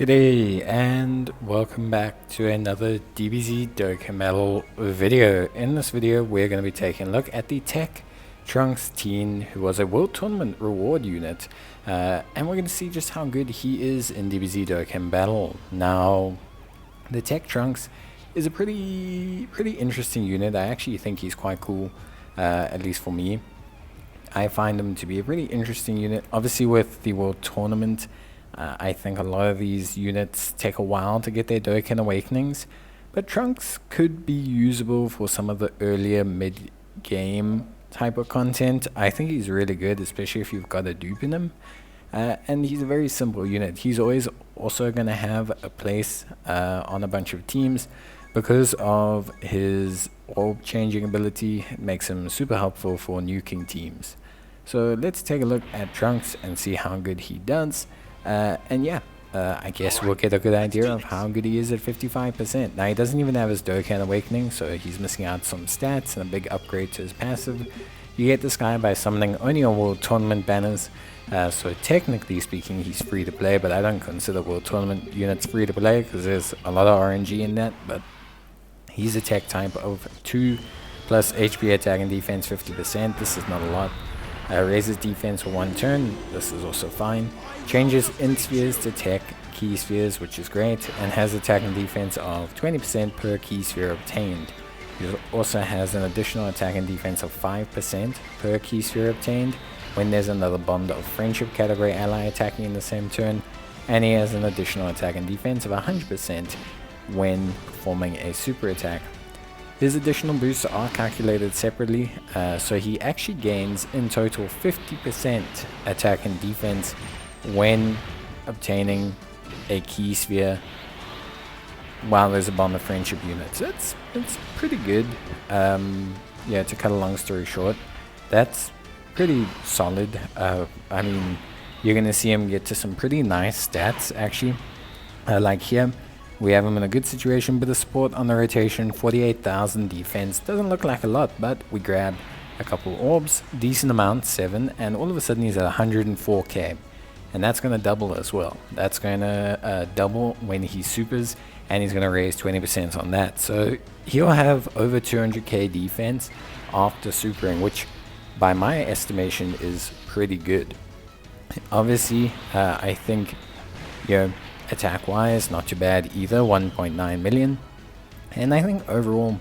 G'day and welcome back to another DBZ Dokkan video. In this video we're going to be taking a look at the TEQ Trunks teen who was a World Tournament reward unit, and we're going to see just how good he is in DBZ Dokkan Battle. Now the TEQ Trunks is a pretty interesting unit. I actually think he's quite cool, at least for me. I find him to be a pretty interesting unit. Obviously with the World Tournament, I think a lot of these units take a while to get their Dokkan Awakenings, but Trunks could be usable for some of the earlier mid-game type of content. I think he's really good, especially if you've got a dupe in him. And he's a very simple unit. He's always also going to have a place on a bunch of teams because of his orb changing ability. It makes him super helpful for nuking teams. So let's take a look at Trunks and see how good he does. I guess we'll get a good idea of how good he is at 55%. Now he doesn't even have his Dokkan Awakening, so he's missing out some stats and a big upgrade to his passive. You get this guy by summoning only on World Tournament banners, so technically speaking he's free to play, but I don't consider World Tournament units free to play because there's a lot of RNG in that. But he's a tech type of 2 plus HP attack and defense 50%. This is not a lot. Raises defense for 1 turn. This is also fine. Changes int spheres to tech key spheres, which is great, and has attack and defense of 20% per key sphere obtained. He also has an additional attack and defense of 5% per key sphere obtained when there's another Bond of Friendship category ally attacking in the same turn, and he has an additional attack and defense of 100% when performing a super attack. His additional boosts are calculated separately, so he actually gains in total 50% attack and defense when obtaining a key sphere while there's a Bond of Friendship unit. So it's pretty good. Yeah, to cut a long story short, that's pretty solid. I mean, you're going to see him get to some pretty nice stats actually. Like here, we have him in a good situation with a support on the rotation, 48,000 defense. Doesn't look like a lot, but we grab a couple orbs, decent amount, 7, and all of a sudden he's at 104k. And that's going to double as well. That's going to double when he supers, and he's going to raise 20% on that. So he'll have over 200k defense after supering, which by my estimation is pretty good. Obviously, I think, you know, attack wise, not too bad either, 1.9 million. And I think overall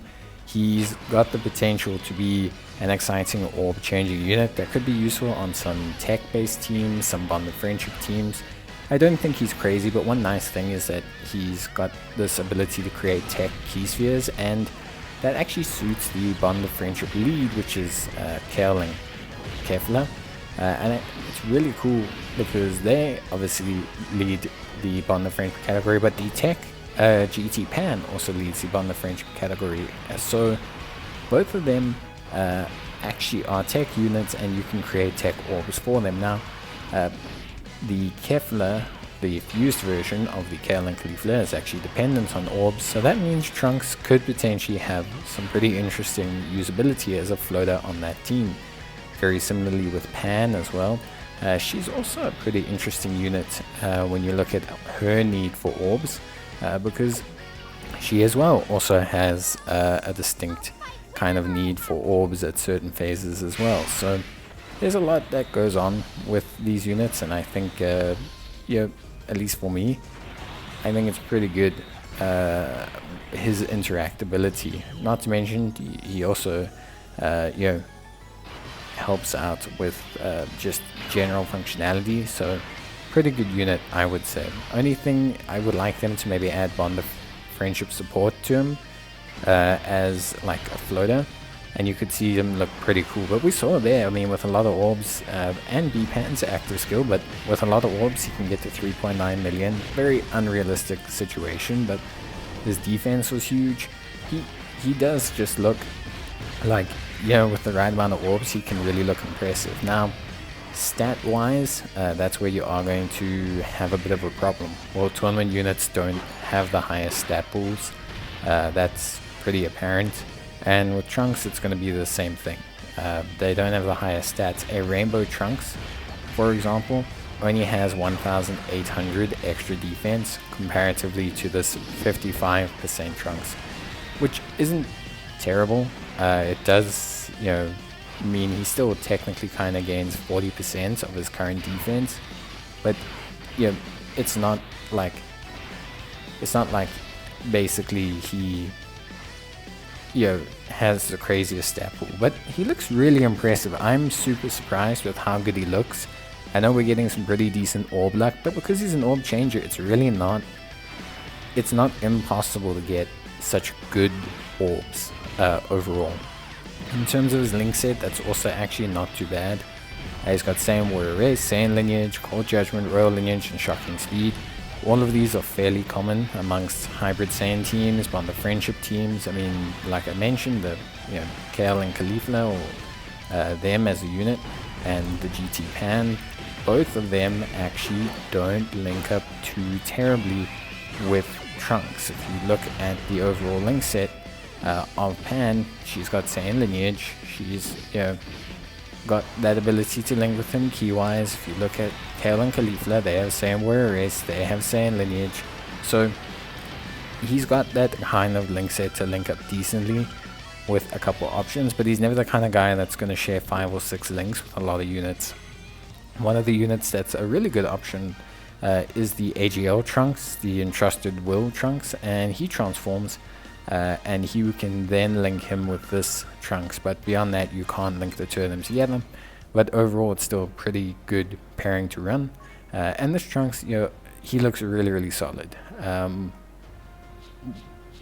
he's got the potential to be an exciting orb changing unit that could be useful on some tech based teams, some Bond of Friendship teams. I don't think he's crazy, but one nice thing is that he's got this ability to create tech key spheres, and that actually suits the Bond of Friendship lead, which is Kefla. And it's really cool because they obviously lead the Bond of Friendship category, but the Tech GT Pan also leads the Bond of Friendship category. So both of them actually are tech units, and you can create tech orbs for them. Now, the Kefla, the fused version of the Kale and Caulifla, is actually dependent on orbs, so that means Trunks could potentially have some pretty interesting usability as a floater on that team. Very similarly with Pan as well. She's also a pretty interesting unit when you look at her need for orbs, because she as well also has a distinct kind of need for orbs at certain phases as well. So there's a lot that goes on with these units, and I think, yeah, at least for me, I think it's pretty good. His interactability, not to mention he also, you know, helps out with just general functionality. So pretty good unit, I would say. Only thing I would like them to maybe add Bond of Friendship support to him as like a floater, and you could see him look pretty cool. But we saw there, I mean, with a lot of orbs and B-Pan's active skill, but with a lot of orbs he can get to 3.9 million. Very unrealistic situation, but his defense was huge. He does just look like, you know, with the right amount of orbs he can really look impressive. Now stat wise, that's where you are going to have a bit of a problem. World Tournament units don't have the highest stat pools, that's pretty apparent, and with Trunks it's going to be the same thing. They don't have the highest stats. A Rainbow Trunks, for example, only has 1,800 extra defense comparatively to this 55% Trunks, which isn't terrible. It does, mean he still technically kind of gains 40% of his current defense, but it's not like basically he has the craziest stat pool, but he looks really impressive. I'm super surprised with how good he looks. I know we're getting some pretty decent orb luck, but because he's an orb changer, it's not impossible to get such good orbs overall. In terms of his link set, that's also actually not too bad. He's got Saiyan Warrior Race, Saiyan Lineage, Cold Judgment, Royal Lineage, and Shocking Speed. All of these are fairly common amongst hybrid Saiyan teams, but on the friendship teams, I mean, like I mentioned, the Kale and Caulifla, or them as a unit, and the GT Pan, both of them actually don't link up too terribly with Trunks. If you look at the overall link set of Pan, she's got Saiyan Lineage, she's got that ability to link with him key-wise. If you look at Kale and Caulifla, they have Saiyan Warrior Race, they have Saiyan Lineage, so he's got that kind of link set to link up decently with a couple options, but he's never the kind of guy that's going to share 5 or 6 links with a lot of units. One of the units that's a really good option is the AGL Trunks, the Entrusted Will Trunks, and he transforms, and you can then link him with this Trunks, but beyond that you can't link the two of them together. But overall it's still a pretty good pairing to run, and this Trunks, he looks really solid.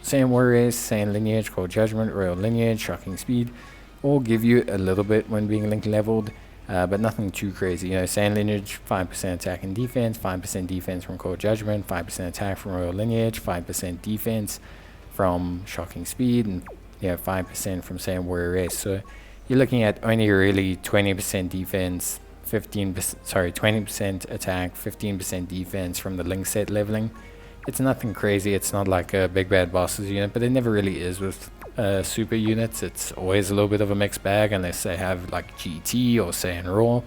Saiyan Warriors, Saiyan Lineage, Cold Judgment, Royal Lineage, Shocking Speed all give you a little bit when being link leveled, but nothing too crazy. Saiyan Lineage, 5% attack and defense, 5% defense from Cold Judgment, 5% attack from Royal Lineage, 5% defense from Shocking Speed, and 5% from Saiyan Warrior Race. So you're looking at only really 20% defense, 20% attack, 15% defense from the link set leveling. It's nothing crazy. It's not like a big bad bosses unit, but it never really is with super units. It's always a little bit of a mixed bag unless they have like GT or Saiyan Raw.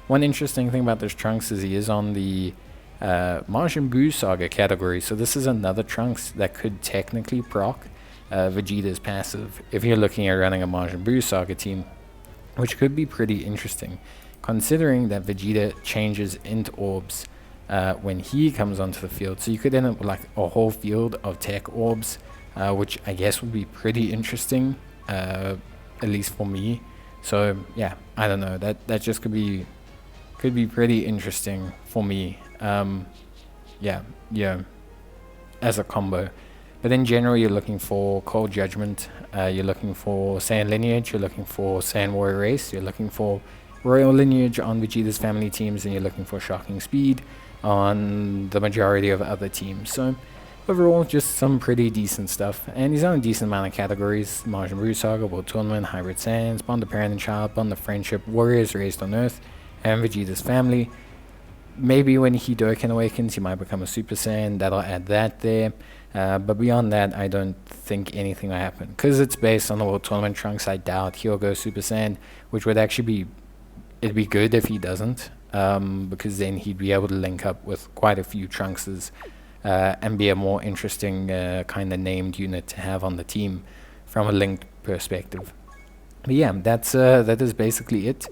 One interesting thing about this Trunks is he is on the Majin Buu Saga category, so this is another Trunks that could technically proc Vegeta's passive if you're looking at running a Majin Buu Saga team, which could be pretty interesting considering that Vegeta changes into orbs when he comes onto the field, so you could end up with like a whole field of tech orbs, which I guess would be pretty interesting, at least for me. So yeah, I don't know, that just could be pretty interesting for me. Yeah, as a combo. But in general, you're looking for Cold Judgment, you're looking for Saiyan Lineage, you're looking for Saiyan Warrior Race, you're looking for Royal Lineage on Vegeta's family teams, and you're looking for Shocking Speed on the majority of other teams. So overall, just some pretty decent stuff. And he's on a decent amount of categories: Majin Buu Saga, World Tournament, Hybrid Saiyans, Bond of Parent and Child, Bond of Friendship, Warriors Raised on Earth, and Vegeta's family. Maybe when he Dokkan awakens, he might become a Super Saiyan. That'll add that there. But beyond that, I don't think anything will happen. Because it's based on the World Tournament Trunks, I doubt he'll go Super Saiyan, which would actually be... it'd be good if he doesn't. Because then he'd be able to link up with quite a few Trunkses and be a more interesting kind of named unit to have on the team from a linked perspective. But yeah, that is basically it.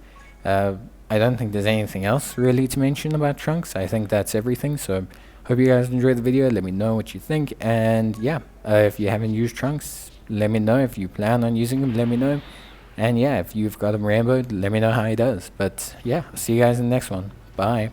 I don't think there's anything else really to mention about Trunks. I think that's everything. So hope you guys enjoyed the video. Let me know what you think. And yeah, if you haven't used Trunks, let me know. If you plan on using them, let me know. And yeah, if you've got him Rambo'd, let me know how he does. But yeah, I'll see you guys in the next one. Bye.